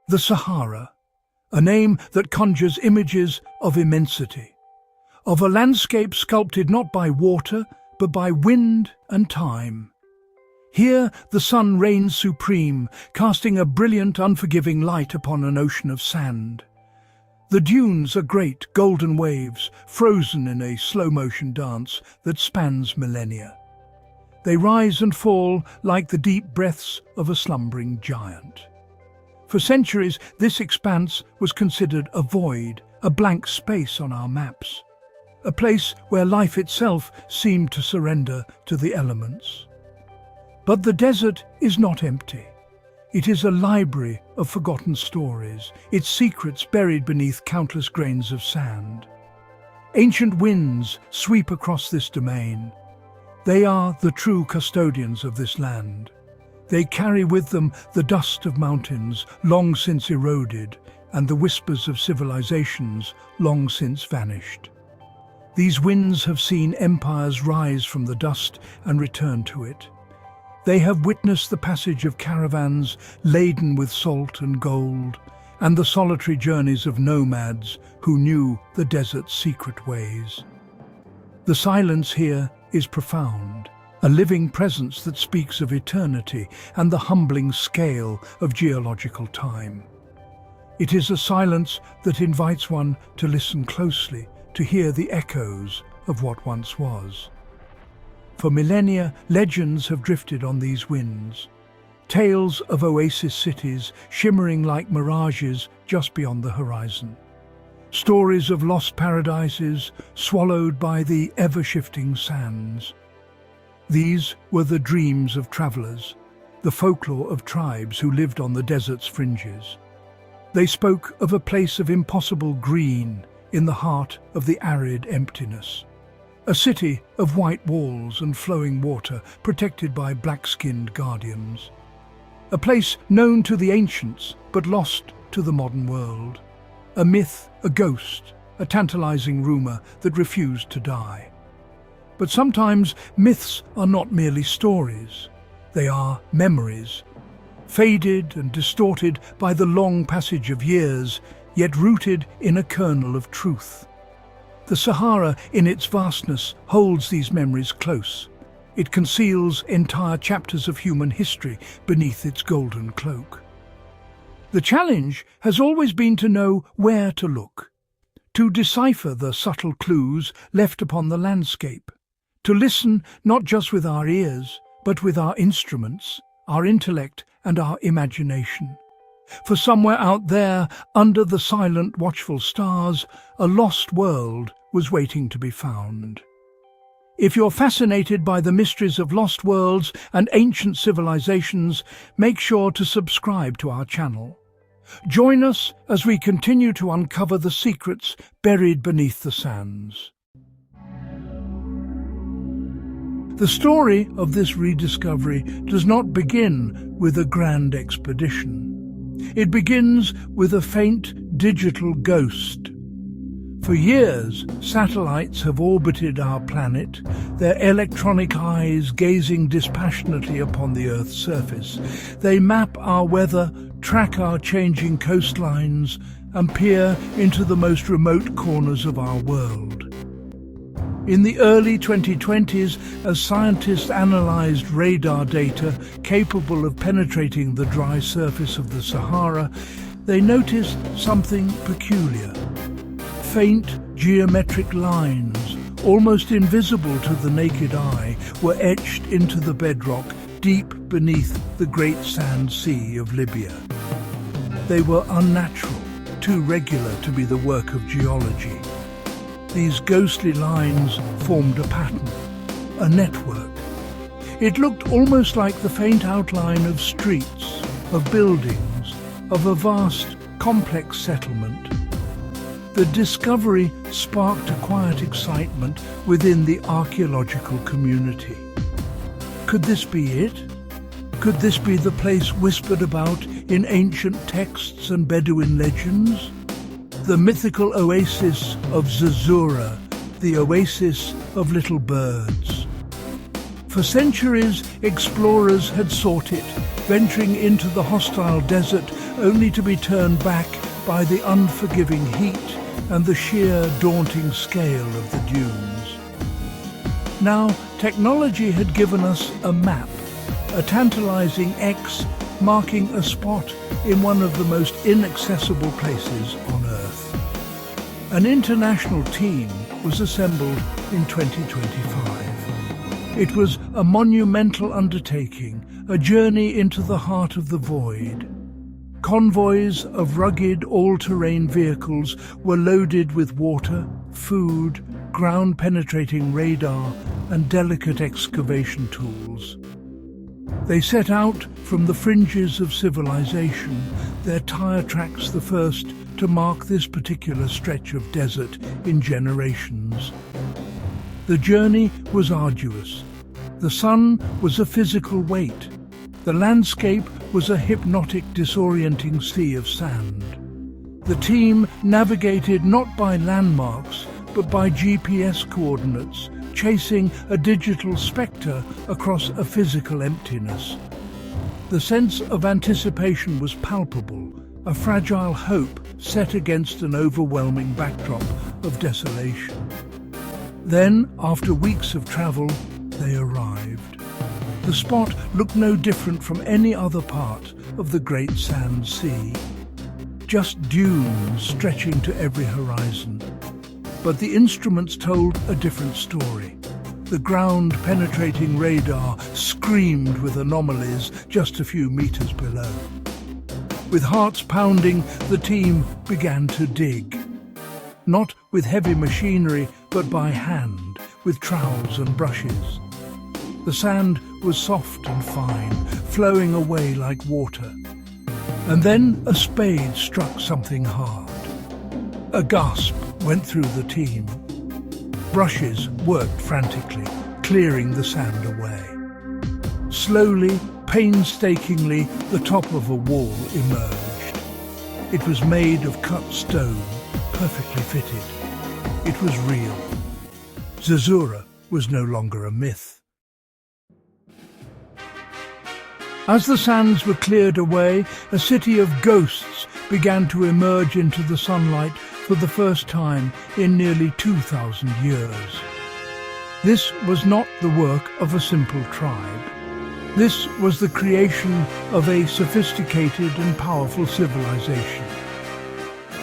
The Sahara, a name that conjures images of immensity, of a landscape sculpted not by water, but by wind and time. Here the sun reigns supreme, casting a brilliant, unforgiving light upon an ocean of sand. The dunes are great golden waves, frozen in a slow-motion dance that spans millennia. They rise and fall like the deep breaths of a slumbering giant. For centuries, this expanse was considered a void, a blank space on our maps, a place where life itself seemed to surrender to the elements. But the desert is not empty. It is a library of forgotten stories, its secrets buried beneath countless grains of sand. Ancient winds sweep across this domain. They are the true custodians of this land. They carry with them the dust of mountains long since eroded and the whispers of civilizations long since vanished. These winds have seen empires rise from the dust and return to it. They have witnessed the passage of caravans laden with salt and gold, and the solitary journeys of nomads who knew the desert's secret ways. The silence here is profound, a living presence that speaks of eternity and the humbling scale of geological time. It is a silence that invites one to listen closely, to hear the echoes of what once was. For millennia, legends have drifted on these winds. Tales of oasis cities shimmering like mirages just beyond the horizon. Stories of lost paradises swallowed by the ever-shifting sands. These were the dreams of travelers, the folklore of tribes who lived on the desert's fringes. They spoke of a place of impossible green in the heart of the arid emptiness. A city of white walls and flowing water protected by black-skinned guardians. A place known to the ancients but lost to the modern world. A myth, a ghost, a tantalizing rumor that refused to die. But sometimes myths are not merely stories. They are memories, faded and distorted by the long passage of years, yet rooted in a kernel of truth. The Sahara, in its vastness, holds these memories close. It conceals entire chapters of human history beneath its golden cloak. The challenge has always been to know where to look, to decipher the subtle clues left upon the landscape, to listen not just with our ears, but with our instruments, our intellect and our imagination. For somewhere out there, under the silent, watchful stars, a lost world was waiting to be found. If you're fascinated by the mysteries of lost worlds and ancient civilizations, make sure to subscribe to our channel. Join us as we continue to uncover the secrets buried beneath the sands. The story of this rediscovery does not begin with a grand expedition. It begins with a faint digital ghost. For years, satellites have orbited our planet, their electronic eyes gazing dispassionately upon the Earth's surface. They map our weather, track our changing coastlines, and peer into the most remote corners of our world. In the early 2020s, as scientists analyzed radar data capable of penetrating the dry surface of the Sahara, they noticed something peculiar. Faint geometric lines, almost invisible to the naked eye, were etched into the bedrock deep beneath the great sand sea of Libya. They were unnatural, too regular to be the work of geology. These ghostly lines formed a pattern, a network. It looked almost like the faint outline of streets, of buildings, of a vast, complex settlement. The discovery sparked a quiet excitement within the archaeological community. Could this be it? Could this be the place whispered about in ancient texts and Bedouin legends? The mythical oasis of Zazura, the oasis of little birds. For centuries, explorers had sought it, venturing into the hostile desert only to be turned back by the unforgiving heat and the sheer daunting scale of the dunes. Now, technology had given us a map, a tantalizing X marking a spot in one of the most inaccessible places on Earth. An international team was assembled in 2025. It was a monumental undertaking, a journey into the heart of the void. Convoys of rugged, all-terrain vehicles were loaded with water, food, ground-penetrating radar, and delicate excavation tools. They set out from the fringes of civilization, their tire tracks the first to mark this particular stretch of desert in generations. The journey was arduous. The sun was a physical weight. The landscape was a hypnotic, disorienting sea of sand. The team navigated not by landmarks, but by GPS coordinates, chasing a digital spectre across a physical emptiness. The sense of anticipation was palpable, a fragile hope set against an overwhelming backdrop of desolation. Then, after weeks of travel, they arrived. The spot looked no different from any other part of the Great Sand Sea. Just dunes stretching to every horizon. But the instruments told a different story. The ground-penetrating radar screamed with anomalies just a few meters below. With hearts pounding, the team began to dig. Not with heavy machinery, but by hand, with trowels and brushes. The sand was soft and fine, flowing away like water. And then a spade struck something hard. A gasp went through the team. Brushes worked frantically, clearing the sand away. Slowly, painstakingly, the top of a wall emerged. It was made of cut stone, perfectly fitted. It was real. Sahara was no longer a myth. As the sands were cleared away, a city of ghosts began to emerge into the sunlight for the first time in nearly 2,000 years. This was not the work of a simple tribe. This was the creation of a sophisticated and powerful civilization.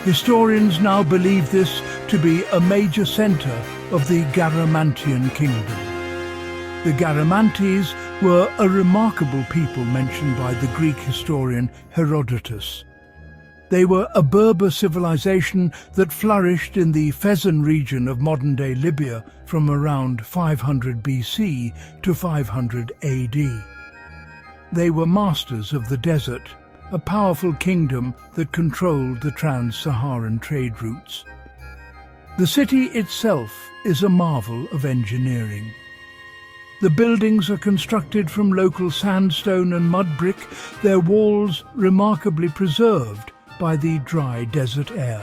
Historians now believe this to be a major center of the Garamantian kingdom. The Garamantes were a remarkable people mentioned by the Greek historian Herodotus. They were a Berber civilization that flourished in the Fezzan region of modern-day Libya from around 500 BC to 500 AD. They were masters of the desert, a powerful kingdom that controlled the trans-Saharan trade routes. The city itself is a marvel of engineering. The buildings are constructed from local sandstone and mud brick, their walls remarkably preserved by the dry desert air.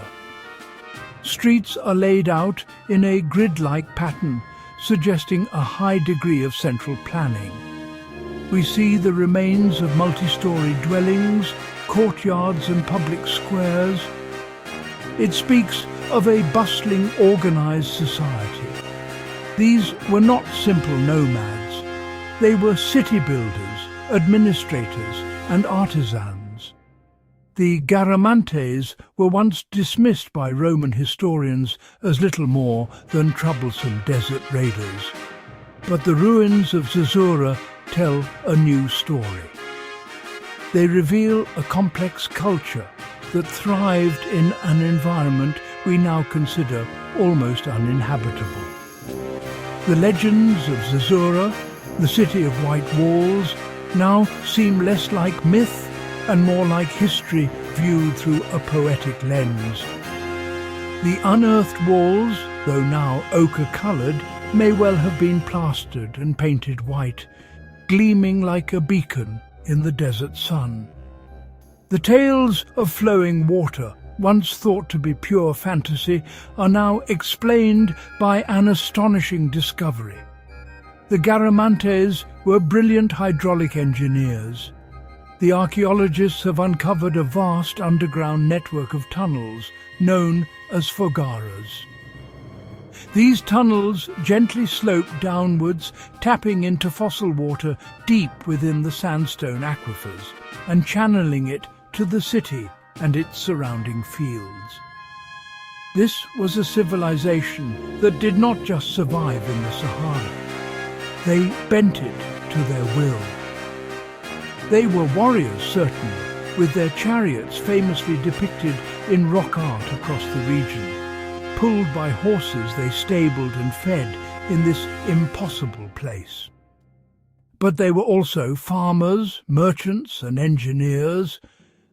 Streets are laid out in a grid-like pattern, suggesting a high degree of central planning. We see the remains of multi-story dwellings, courtyards and public squares. It speaks of a bustling, organized society. These were not simple nomads. They were city builders, administrators, and artisans. The Garamantes were once dismissed by Roman historians as little more than troublesome desert raiders. But the ruins of Sahara tell a new story. They reveal a complex culture that thrived in an environment we now consider almost uninhabitable. The legends of Sahara, the city of white walls, now seem less like myth and more like history viewed through a poetic lens. The unearthed walls, though now ochre-coloured, may well have been plastered and painted white, gleaming like a beacon in the desert sun. The tales of flowing water, once thought to be pure fantasy, are now explained by an astonishing discovery. The Garamantes were brilliant hydraulic engineers. the archaeologists have uncovered a vast underground network of tunnels known as fogaras. These tunnels gently slope downwards, tapping into fossil water deep within the sandstone aquifers and channeling it to the city and its surrounding fields. This was a civilization that did not just survive in the Sahara. They bent it to their will. They were warriors, certainly, with their chariots famously depicted in rock art across the region. Pulled by horses, they stabled and fed in this impossible place. But they were also farmers, merchants and engineers.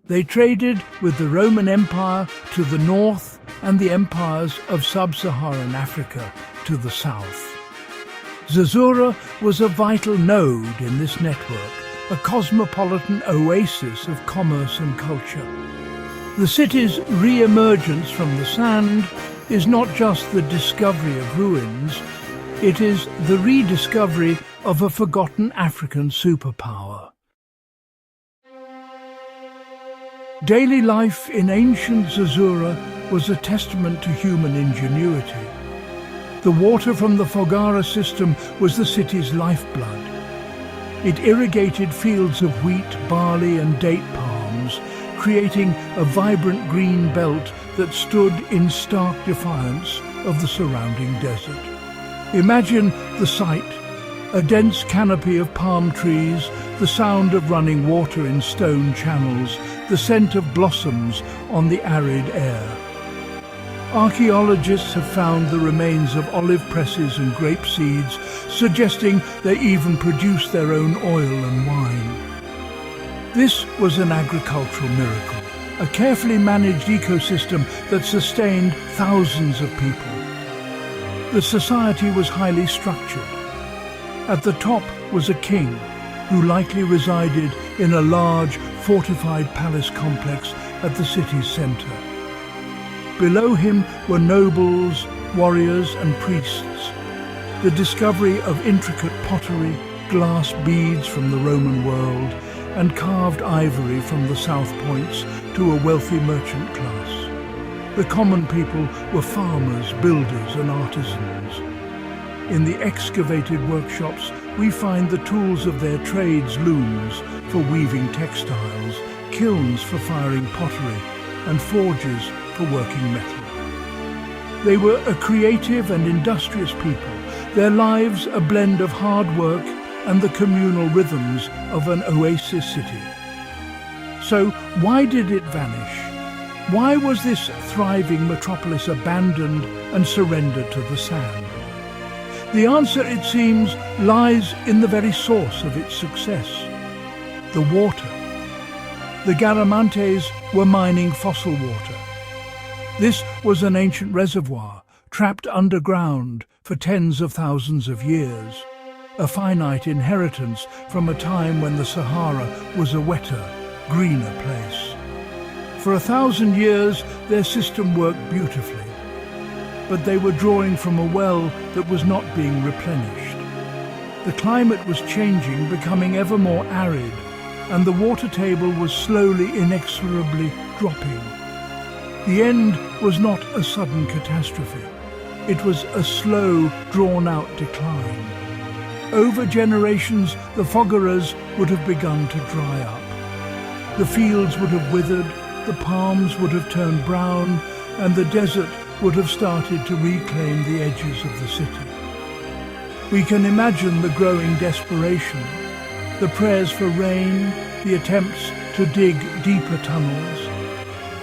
They traded with the Roman Empire to the north and the empires of sub-Saharan Africa to the south. Zerzura was a vital node in this network, a cosmopolitan oasis of commerce and culture. The city's re-emergence from the sand is not just the discovery of ruins, it is the rediscovery of a forgotten African superpower. Daily life in ancient Zerzura was a testament to human ingenuity. The water from the Fogara system was the city's lifeblood. It irrigated fields of wheat, barley and date palms, creating a vibrant green belt that stood in stark defiance of the surrounding desert. Imagine the sight: a dense canopy of palm trees, the sound of running water in stone channels, the scent of blossoms on the arid air. Archaeologists have found the remains of olive presses and grape seeds, suggesting they even produced their own oil and wine. This was an agricultural miracle, a carefully managed ecosystem that sustained thousands of people. The society was highly structured. At the top was a king, who likely resided in a large, fortified palace complex at the city's centre. Below him were nobles, warriors and priests. The discovery of intricate pottery, glass beads from the Roman world, and carved ivory from the south points to a wealthy merchant class. The common people were farmers, builders and artisans. In the excavated workshops, we find the tools of their trades: looms for weaving textiles, kilns for firing pottery, and forges for working metal. They were a creative and industrious people, their lives a blend of hard work and the communal rhythms of an oasis city. So why did it vanish? Why was this thriving metropolis abandoned and surrendered to the sand? The answer, it seems, lies in the very source of its success: the water. The Garamantes were mining fossil water. This was an ancient reservoir, trapped underground for tens of thousands of years, a finite inheritance from a time when the Sahara was a wetter, greener place. For 1,000 years, their system worked beautifully, but they were drawing from a well that was not being replenished. The climate was changing, becoming ever more arid, and the water table was slowly, inexorably dropping. The end was not a sudden catastrophe. It was a slow, drawn-out decline. Over generations, the fogaras would have begun to dry up. The fields would have withered, the palms would have turned brown, and the desert would have started to reclaim the edges of the city. We can imagine the growing desperation, the prayers for rain, the attempts to dig deeper tunnels.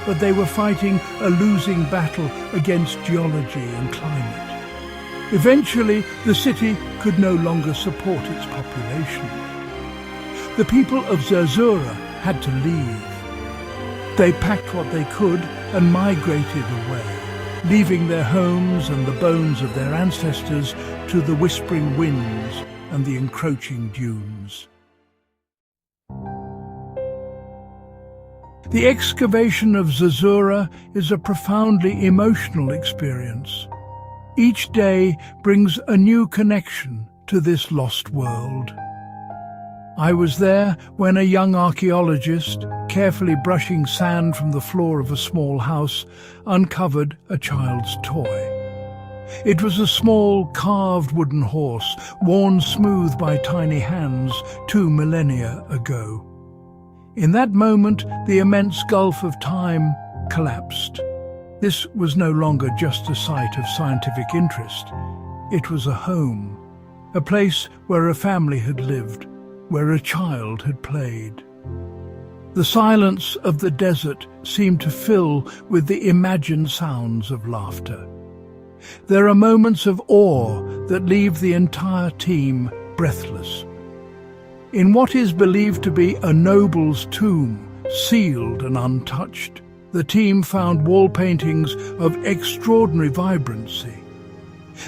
But they were fighting a losing battle against geology and climate. Eventually, the city could no longer support its population. The people of Zerzura had to leave. They packed what they could and migrated away, leaving their homes and the bones of their ancestors to the whispering winds and the encroaching dunes. The excavation of Zerzura is a profoundly emotional experience. Each day brings a new connection to this lost world. I was there when a young archaeologist, carefully brushing sand from the floor of a small house, uncovered a child's toy. It was a small, carved wooden horse, worn smooth by tiny hands 2 millennia ago. In that moment, the immense gulf of time collapsed. This was no longer just a site of scientific interest. It was a home, a place where a family had lived, where a child had played. The silence of the desert seemed to fill with the imagined sounds of laughter. There are moments of awe that leave the entire team breathless. In what is believed to be a noble's tomb, sealed and untouched, the team found wall paintings of extraordinary vibrancy.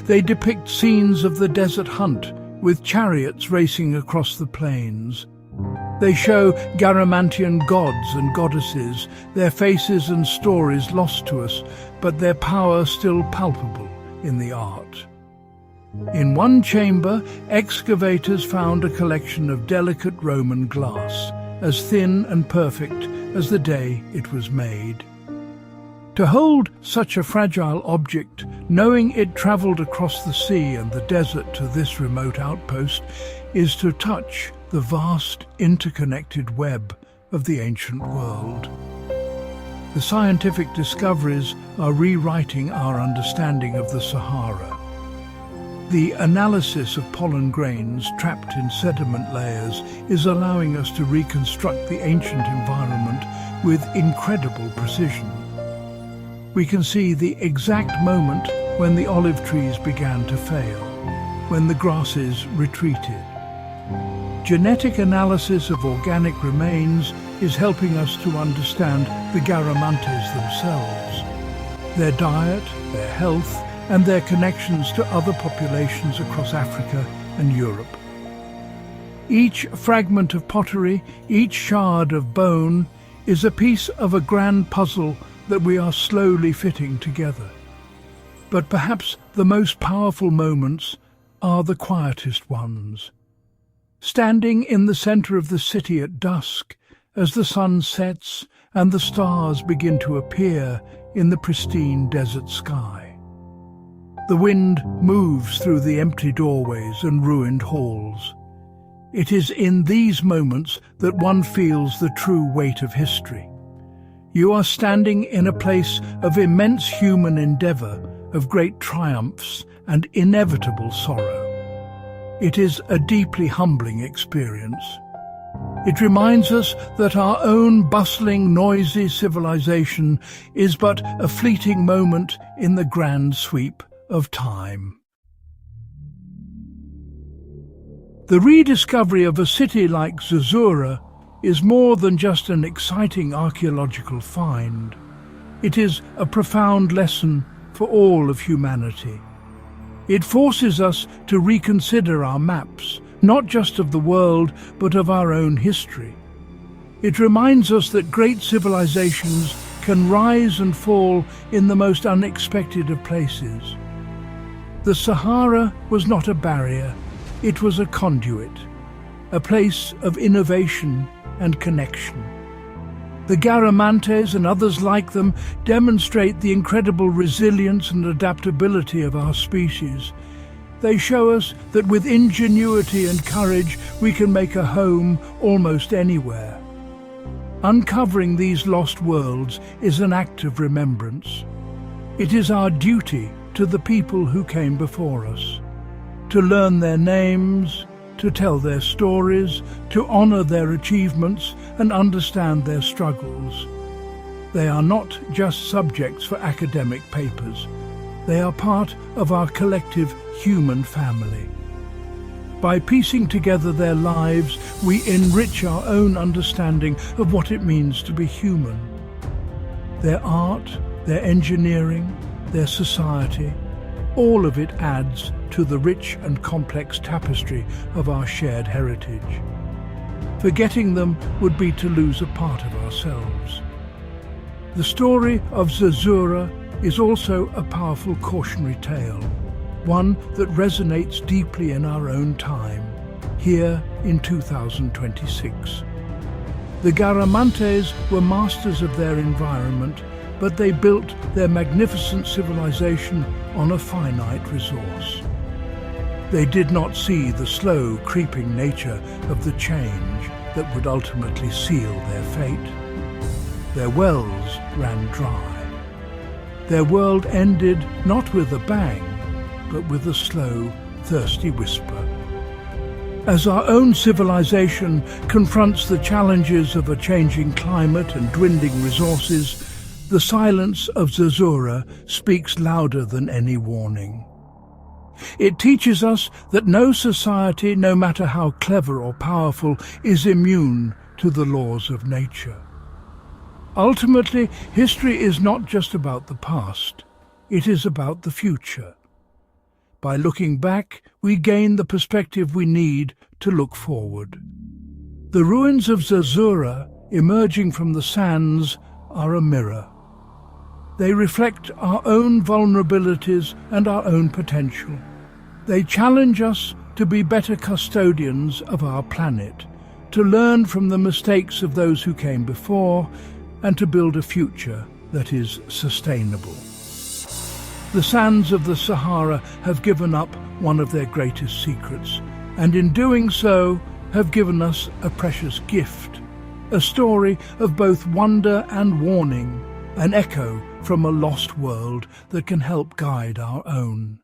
They depict scenes of the desert hunt, with chariots racing across the plains. They show Garamantian gods and goddesses, their faces and stories lost to us, but their power still palpable in the art. In one chamber, excavators found a collection of delicate Roman glass, as thin and perfect as the day it was made. To hold such a fragile object, knowing it travelled across the sea and the desert to this remote outpost, is to touch the vast interconnected web of the ancient world. The scientific discoveries are rewriting our understanding of the Sahara. The analysis of pollen grains trapped in sediment layers is allowing us to reconstruct the ancient environment with incredible precision. We can see the exact moment when the olive trees began to fail, when the grasses retreated. Genetic analysis of organic remains is helping us to understand the Garamantes themselves, their diet, their health, and their connections to other populations across Africa and Europe. Each fragment of pottery, each shard of bone, is a piece of a grand puzzle that we are slowly fitting together. But perhaps the most powerful moments are the quietest ones. Standing in the center of the city at dusk, as the sun sets and the stars begin to appear in the pristine desert sky. The wind moves through the empty doorways and ruined halls. It is in these moments that one feels the true weight of history. You are standing in a place of immense human endeavor, of great triumphs and inevitable sorrow. It is a deeply humbling experience. It reminds us that our own bustling, noisy civilization is but a fleeting moment in the grand sweep of time. The rediscovery of a city like Zazura is more than just an exciting archaeological find. It is a profound lesson for all of humanity. It forces us to reconsider our maps, not just of the world, but of our own history. It reminds us that great civilizations can rise and fall in the most unexpected of places. The Sahara was not a barrier, it was a conduit, a place of innovation and connection. The Garamantes and others like them demonstrate the incredible resilience and adaptability of our species. They show us that with ingenuity and courage we can make a home almost anywhere. Uncovering these lost worlds is an act of remembrance. It is our duty to the people who came before us, to learn their names, to tell their stories, to honor their achievements and understand their struggles. They are not just subjects for academic papers. They are part of our collective human family. By piecing together their lives, we enrich our own understanding of what it means to be human. Their art, their engineering, their society, all of it adds to the rich and complex tapestry of our shared heritage. Forgetting them would be to lose a part of ourselves. The story of Zazura is also a powerful cautionary tale, one that resonates deeply in our own time. here in 2026. The Garamantes were masters of their environment, but they built their magnificent civilization on a finite resource. They did not see the slow, creeping nature of the change that would ultimately seal their fate. Their wells ran dry. Their world ended not with a bang, but with a slow, thirsty whisper. As our own civilization confronts the challenges of a changing climate and dwindling resources, the silence of Zazura speaks louder than any warning. It teaches us that no society, no matter how clever or powerful, is immune to the laws of nature. Ultimately, history is not just about the past, it is about the future. By looking back, we gain the perspective we need to look forward. The ruins of Zazura, emerging from the sands, are a mirror. They reflect our own vulnerabilities and our own potential. They challenge us to be better custodians of our planet, to learn from the mistakes of those who came before, and to build a future that is sustainable. The sands of the Sahara have given up one of their greatest secrets, and in doing so have given us a precious gift, a story of both wonder and warning, an echo from a lost world that can help guide our own.